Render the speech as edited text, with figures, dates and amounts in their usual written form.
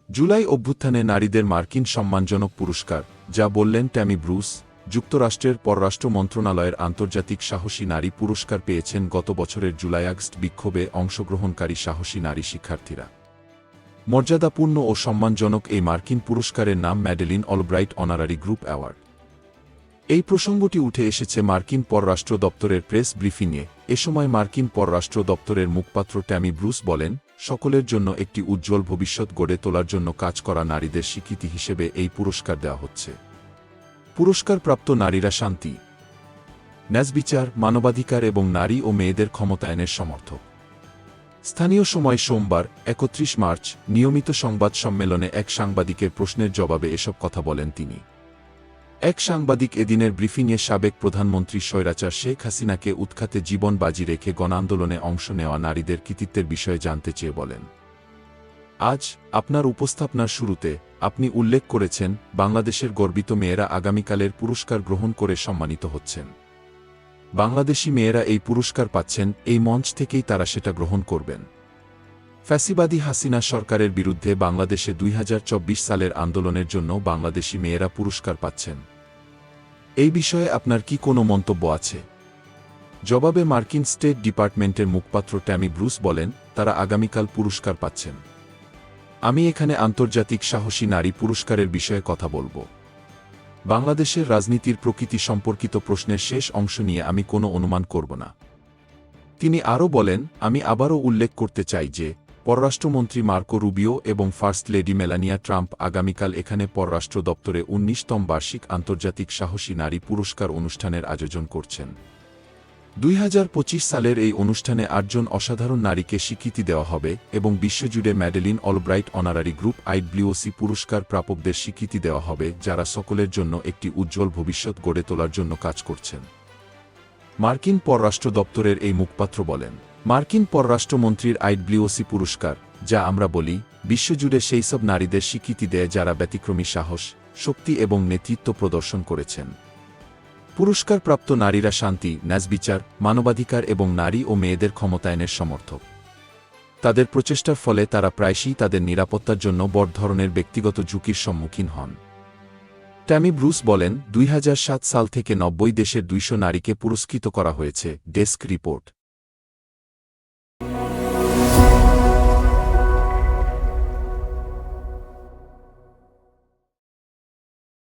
জুলাই অভ্যুত্থানে নারীদের মার্কিন সম্মানজনক পুরস্কার, যা বললেন ট্যামি ব্রুস। যুক্তরাষ্ট্রের পররাষ্ট্র মন্ত্রণালয়ের আন্তর্জাতিক সাহসী নারী পুরস্কার পেয়েছেন গত বছরের জুলাই-আগস্ট বিক্ষোভে অংশগ্রহণকারী সাহসী নারী শিক্ষার্থীরা। মর্যাদাপূর্ণ ও সম্মানজনক এই মার্কিন পুরস্কারের নাম Madeleine Albright honorary group award. এই প্রসঙ্গটি উঠে এসেছে মার্কিন পররাষ্ট্র দপ্তরের প্রেস ব্রিফিংয়ে। এ সময় মার্কিন পররাষ্ট্র দপ্তরের মুখপাত্র ট্যামি ব্রুস বলেন, সকলের জন্য একটি উজ্জ্বল ভবিষ্যৎ গড়ে তোলার জন্য কাজ করা নারীদের স্বীকৃতি হিসেবে এই পুরস্কার দেওয়া হচ্ছে। পুরস্কারপ্রাপ্ত নারীরা শান্তি, ন্যায়বিচার, মানবাধিকার এবং নারী ও মেয়েদের ক্ষমতায়নের সমর্থক। স্থানীয় সময় সোমবার ৩১ মার্চ নিয়মিত সংবাদ সম্মেলনে এক সাংবাদিকের প্রশ্নের জবাবে এসব কথা বলেন তিনি। এক সাংবাদিক এদিনের ব্রিফিংয়ে সাবেক প্রধানমন্ত্রী স্বৈরাচার শেখ হাসিনাকে উৎখাতে জীবন বাজি রেখে গণআন্দোলনে অংশ নেওয়া নারীদের কৃতিত্বের বিষয়ে জানতে চেয়ে বলেন, আজ আপনার উপস্থাপনার শুরুতে আপনি উল্লেখ করেছেন বাংলাদেশের গর্বিত মেয়েরা আগামীকালের পুরস্কার গ্রহণ করে সম্মানিত হচ্ছেন। বাংলাদেশি মেয়েরা এই পুরস্কার পাচ্ছেন, এই মঞ্চ থেকেই তারা সেটা গ্রহণ করবেন। ফ্যাসিবাদী হাসিনা সরকারের বিরুদ্ধে বাংলাদেশে ২০২৪ সালের আন্দোলনের জন্য বাংলাদেশি মেয়েরা পুরস্কার পাচ্ছেন। এই বিষয়ে আপনার কি কোনো মন্তব্য আছে? জবাবে মার্কিন স্টেট ডিপার্টমেন্টের মুখপাত্র ট্যামি ব্রুস বলেন, তারা আগামীকাল পুরস্কার পাচ্ছেন। আমি এখানে আন্তর্জাতিক সাহসী নারী পুরস্কারের বিষয়ে কথা বলব। বাংলাদেশের রাজনীতির প্রকৃতি সম্পর্কিত প্রশ্নের শেষ অংশ নিয়ে আমি কোনো অনুমান করব না। তিনি আরও বলেন, আমি আবারও উল্লেখ করতে চাই যে পররাষ্ট্রমন্ত্রী মার্কো রুবিও এবং ফার্স্ট লেডি মেলানিয়া ট্রাম্প আগামীকাল এখানে পররাষ্ট্র দপ্তরে ১৯তম বার্ষিক আন্তর্জাতিক সাহসী নারী পুরস্কার অনুষ্ঠানের আয়োজন করছেন। ২০২৫ সালের এই অনুষ্ঠানে ৮ জন অসাধারণ নারীকে স্বীকৃতি দেওয়া হবে এবং বিশ্বজুড়ে Madeleine Albright honorary group IWC পুরস্কার প্রাপকদের স্বীকৃতি দেওয়া হবে, যারা সকলের জন্য একটি উজ্জ্বল ভবিষ্যৎ গড়ে তোলার জন্য কাজ করছেন। মার্কিন পররাষ্ট্র দপ্তরের এই মুখপাত্র বলেন, মার্কিন পররাষ্ট্রমন্ত্রীর আইডব্লিউসি পুরস্কার, যা আমরা বলি, বিশ্বজুড়ে সেই সব নারীদের স্বীকৃতি দেয় যারা ব্যতিক্রমী সাহস, শক্তি এবং নেতৃত্ব প্রদর্শন করেছেন। পুরস্কারপ্রাপ্ত নারীরা শান্তি, ন্যায়বিচার, মানবাধিকার এবং নারী ও মেয়েদের ক্ষমতায়নের সমর্থক। তাদের প্রচেষ্টার ফলে তারা প্রায়শই তাদের নিরাপত্তার জন্য বড় ধরনের ব্যক্তিগত ঝুঁকির সম্মুখীন হন। ট্যামি ব্রুস বলেন, ২০০৭ সাল থেকে ৯০ দেশের ২০০ নারীকে পুরস্কৃত করা হয়েছে। Desk report.